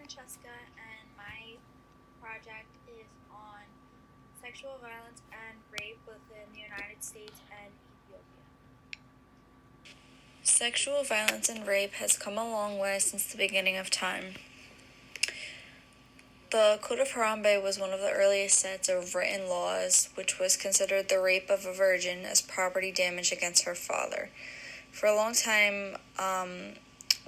Francesca, and my project is on sexual violence and rape within the United States and Ethiopia. Sexual violence and rape has come a long way since the beginning of time. The Code of Harambe was one of the earliest sets of written laws, which was considered the rape of a virgin as property damage against her father. For a long time,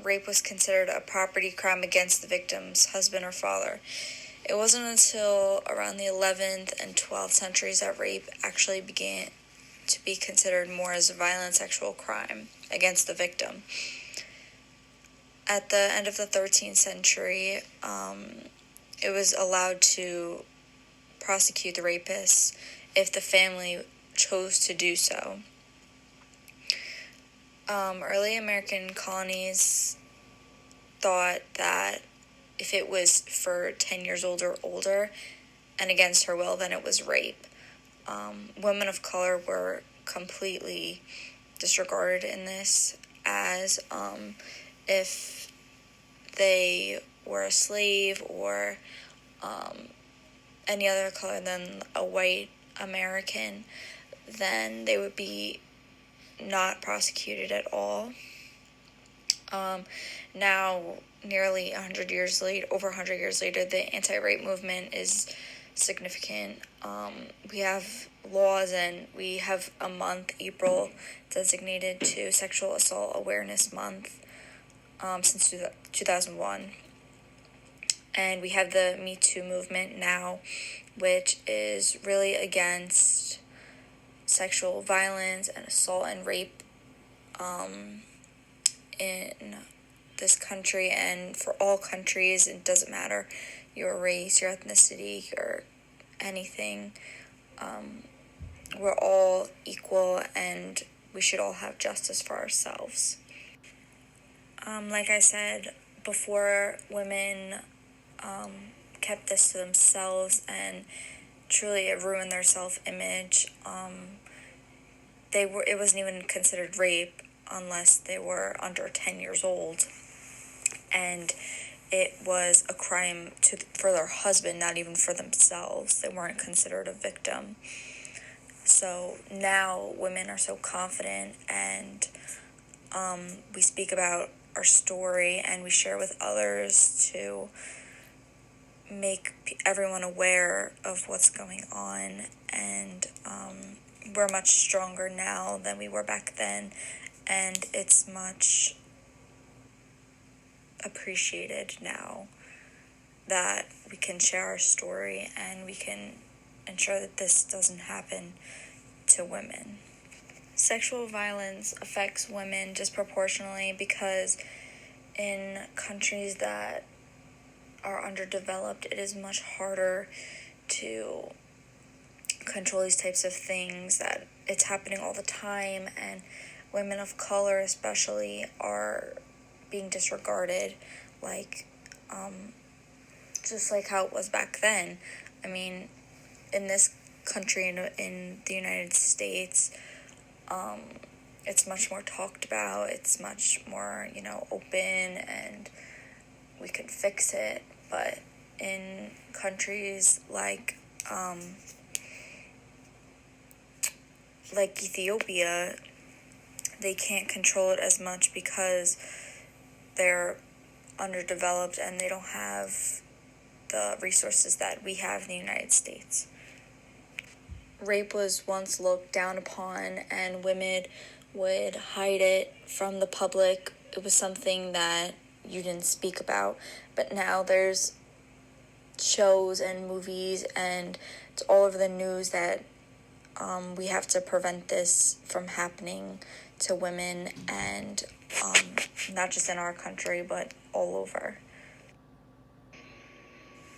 rape was considered a property crime against the victim's husband or father. It wasn't until around the 11th and 12th centuries that rape actually began to be considered more as a violent sexual crime against the victim. At the end of the 13th century, it was allowed to prosecute the rapists if the family chose to do so. Early American colonies thought that if it was for 10 years old or older and against her will, then it was rape. Women of color were completely disregarded in this, as if they were a slave or any other color than a white American, then they would be not prosecuted at all. Now, nearly 100 years later, over 100 years later, the anti-rape movement is significant. We have laws, and we have a month, April, designated to Sexual Assault Awareness Month since 2001. And we have the Me Too movement now, which is really against sexual violence and assault and rape in this country and for all countries. It doesn't matter your race, your ethnicity, your anything. We're all equal, and we should all have justice for ourselves. Like I said before, women kept this to themselves, and truly it ruined their self-image. It wasn't even considered rape unless they were under 10 years old, and it was a crime for their husband, not even for themselves. They weren't considered a victim. So now women are so confident, and we speak about our story and we share with others to make everyone aware of what's going on, and we're much stronger now than we were back then, and it's much appreciated now that we can share our story and we can ensure that this doesn't happen to women. Sexual violence affects women disproportionately because in countries that are underdeveloped, it is much harder to control these types of things, that it's happening all the time, and women of color especially are being disregarded, just like how it was back then. I mean, in this country, in the United States, it's much more talked about, it's much more, open, and we could fix it. But in countries like Ethiopia, they can't control it as much because they're underdeveloped and they don't have the resources that we have in the United States. Rape was once looked down upon, and women would hide it from the public. It was something that you didn't speak about, but now there's shows and movies, and it's all over the news that we have to prevent this from happening to women, and not just in our country, but all over.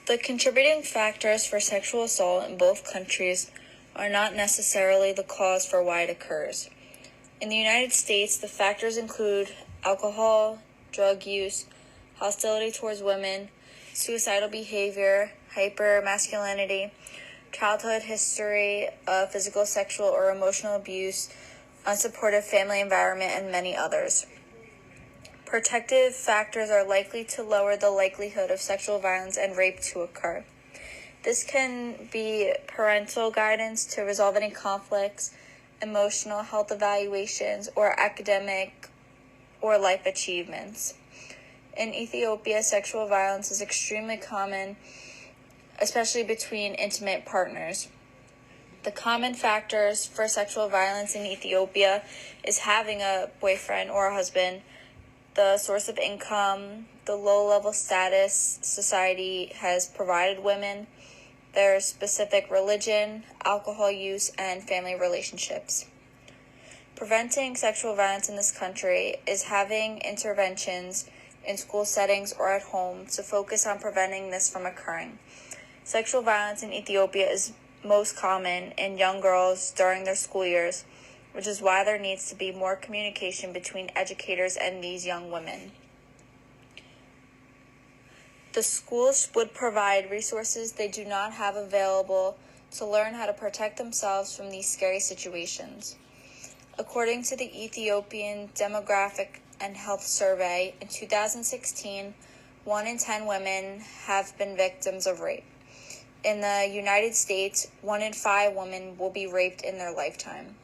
The contributing factors for sexual assault in both countries are not necessarily the cause for why it occurs. In the United States, the factors include alcohol, drug use, hostility towards women, suicidal behavior, hypermasculinity, childhood history of physical, sexual, or emotional abuse, unsupportive family environment, and many others. Protective factors are likely to lower the likelihood of sexual violence and rape to occur. This can be parental guidance to resolve any conflicts, emotional health evaluations, or academic or life achievements. In Ethiopia, sexual violence is extremely common, especially between intimate partners. The common factors for sexual violence in Ethiopia is having a boyfriend or a husband, the source of income, the low-level status society has provided women, their specific religion, alcohol use, and family relationships. Preventing sexual violence in this country is having interventions in school settings or at home to focus on preventing this from occurring. Sexual violence in Ethiopia is most common in young girls during their school years, which is why there needs to be more communication between educators and these young women. The schools would provide resources they do not have available to learn how to protect themselves from these scary situations. According to the Ethiopian Demographic and Health Survey, in 2016, 1 in 10 women have been victims of rape. In the United States, 1 in 5 women will be raped in their lifetime.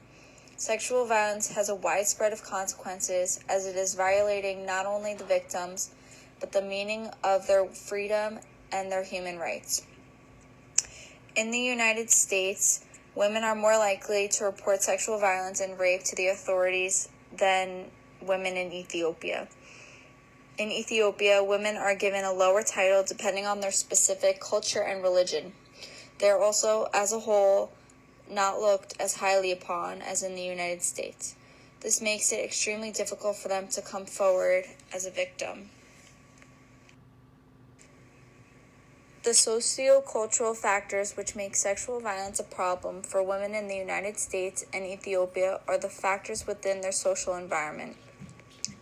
Sexual violence has a wide spread of consequences as it is violating not only the victims, but the meaning of their freedom and their human rights. In the United States, women are more likely to report sexual violence and rape to the authorities than women in Ethiopia. In Ethiopia, women are given a lower title depending on their specific culture and religion. They are also, as a whole, not looked as highly upon as in the United States. This makes it extremely difficult for them to come forward as a victim. The SocioCultural factors which make sexual violence a problem for women in the United States and Ethiopia are the factors within their social environment,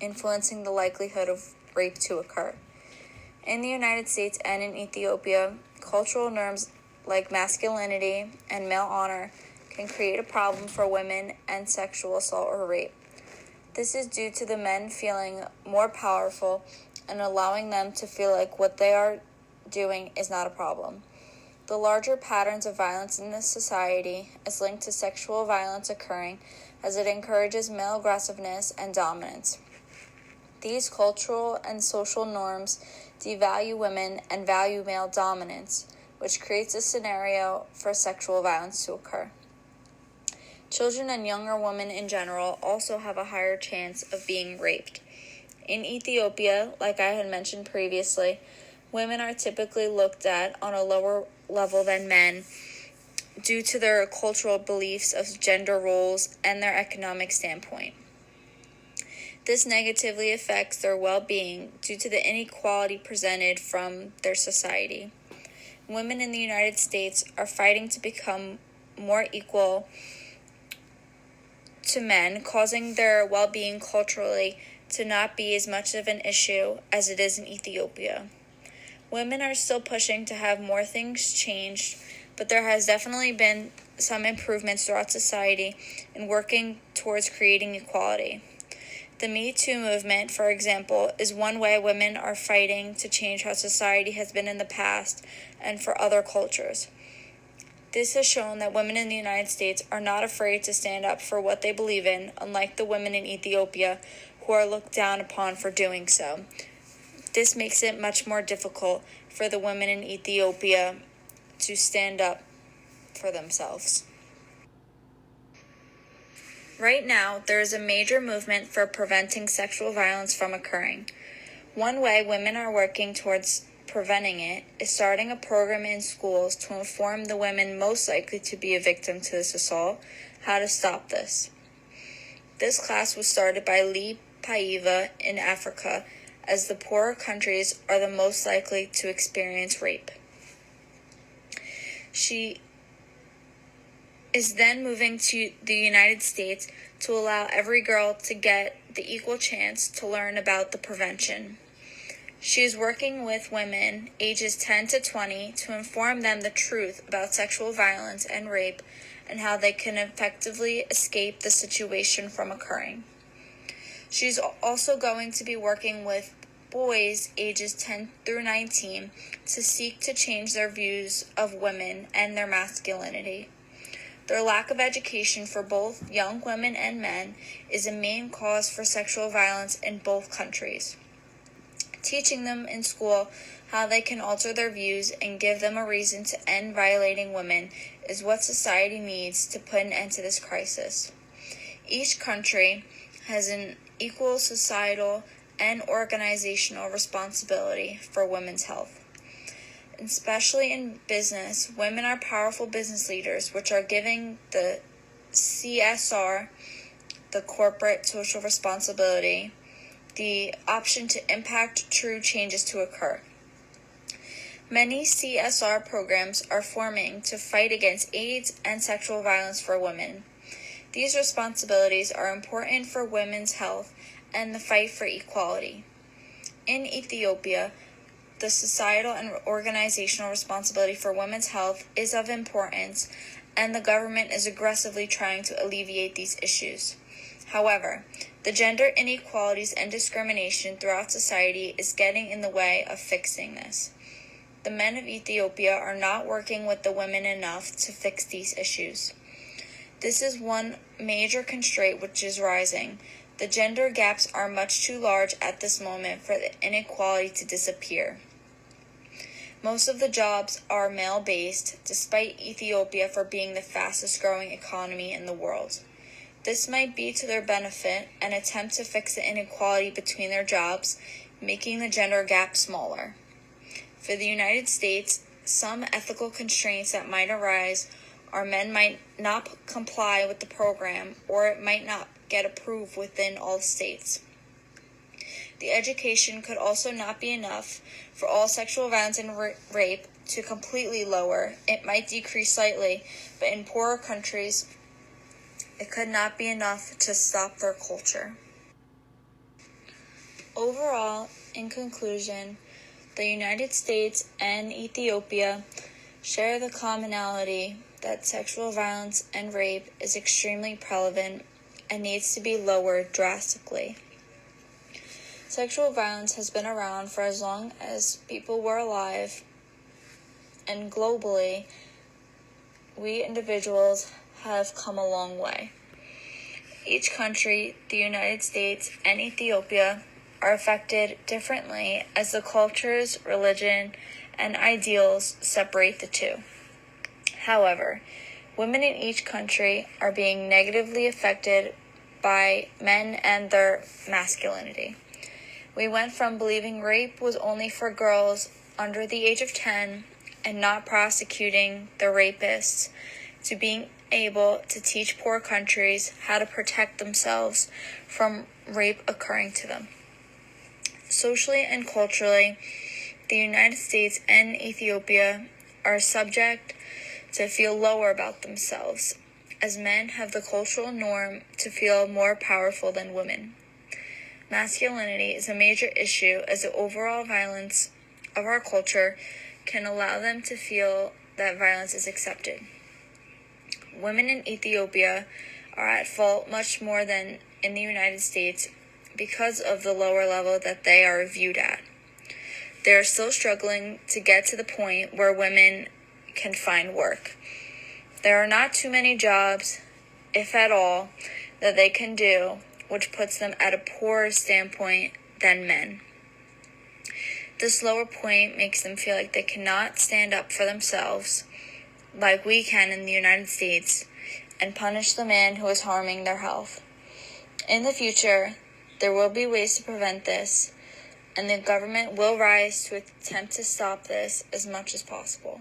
influencing the likelihood of rape to occur. In the United States and in Ethiopia, cultural norms like masculinity and male honor can create a problem for women and sexual assault or rape. This is due to the men feeling more powerful and allowing them to feel like what they are doing is not a problem. The larger patterns of violence in this society is linked to sexual violence occurring as it encourages male aggressiveness and dominance. These cultural and social norms devalue women and value male dominance, which creates a scenario for sexual violence to occur. Children and younger women in general also have a higher chance of being raped. In Ethiopia, like I had mentioned previously, women are typically looked at on a lower level than men due to their cultural beliefs of gender roles and their economic standpoint. This negatively affects their well-being due to the inequality presented from their society. Women in the United States are fighting to become more equal to men, causing their well-being culturally to not be as much of an issue as it is in Ethiopia. Women are still pushing to have more things changed, but there has definitely been some improvements throughout society in working towards creating equality. The Me Too movement, for example, is one way women are fighting to change how society has been in the past and for other cultures. This has shown that women in the United States are not afraid to stand up for what they believe in, unlike the women in Ethiopia who are looked down upon for doing so. This makes it much more difficult for the women in Ethiopia to stand up for themselves. Right now, there is a major movement for preventing sexual violence from occurring. One way women are working towards preventing it is starting a program in schools to inform the women most likely to be a victim to this assault how to stop this. This class was started by Lee Paiva in Africa, as the poorer countries are the most likely to experience rape. She is then moving to the United States to allow every girl to get the equal chance to learn about the prevention. She is working with women ages 10 to 20 to inform them the truth about sexual violence and rape and how they can effectively escape the situation from occurring. She's also going to be working with boys ages 10 through 19 to seek to change their views of women and their masculinity. Their lack of education for both young women and men is a main cause for sexual violence in both countries. Teaching them in school how they can alter their views and give them a reason to end violating women is what society needs to put an end to this crisis. Each country has an equal societal and organizational responsibility for women's health. Especially in business, women are powerful business leaders, which are giving the CSR, the corporate social responsibility, the option to impact true changes to occur. Many CSR programs are forming to fight against AIDS and sexual violence for women. These responsibilities are important for women's health and the fight for equality. In Ethiopia, the societal and organizational responsibility for women's health is of importance, and the government is aggressively trying to alleviate these issues. However, the gender inequalities and discrimination throughout society is getting in the way of fixing this. The men of Ethiopia are not working with the women enough to fix these issues. This is one major constraint which is rising. The gender gaps are much too large at this moment for the inequality to disappear. Most of the jobs are male-based, despite Ethiopia for being the fastest growing economy in the world. This might be to their benefit, an attempt to fix the inequality between their jobs, making the gender gap smaller. For the United States, some ethical constraints that might arise are men might not comply with the program, or it might not get approved within all states. The education could also not be enough for all sexual violence and rape to completely lower. It might decrease slightly, but in poorer countries, it could not be enough to stop their culture. Overall, in conclusion, the United States and Ethiopia share the commonality that sexual violence and rape is extremely prevalent and needs to be lowered drastically. Sexual violence has been around for as long as people were alive, and globally, we individuals have come a long way. Each country, the United States and Ethiopia, are affected differently as the cultures, religion, and ideals separate the two. However, women in each country are being negatively affected by men and their masculinity. We went from believing rape was only for girls under the age of 10 and not prosecuting the rapists to being able to teach poor countries how to protect themselves from rape occurring to them. Socially and culturally, the United States and Ethiopia are subject to feel lower about themselves, as men have the cultural norm to feel more powerful than women. Masculinity is a major issue as the overall violence of our culture can allow them to feel that violence is accepted. Women in Ethiopia are at fault much more than in the United States because of the lower level that they are viewed at. They are still struggling to get to the point where women can find work. There are not too many jobs, if at all, that they can do, which puts them at a poorer standpoint than men. This lower point makes them feel like they cannot stand up for themselves, like we can in the United States, and punish the man who is harming their health. In the future, there will be ways to prevent this, and the government will rise to attempt to stop this as much as possible.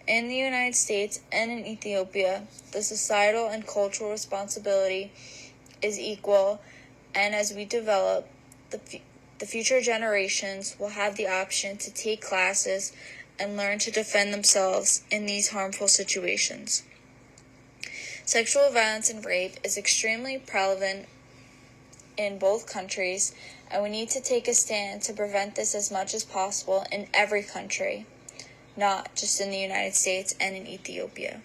In the United States and in Ethiopia, the societal and cultural responsibility is equal, and as we develop, the future generations will have the option to take classes and learn to defend themselves in these harmful situations. Sexual violence and rape is extremely prevalent in both countries, and we need to take a stand to prevent this as much as possible in every country, not just in the United States and in Ethiopia.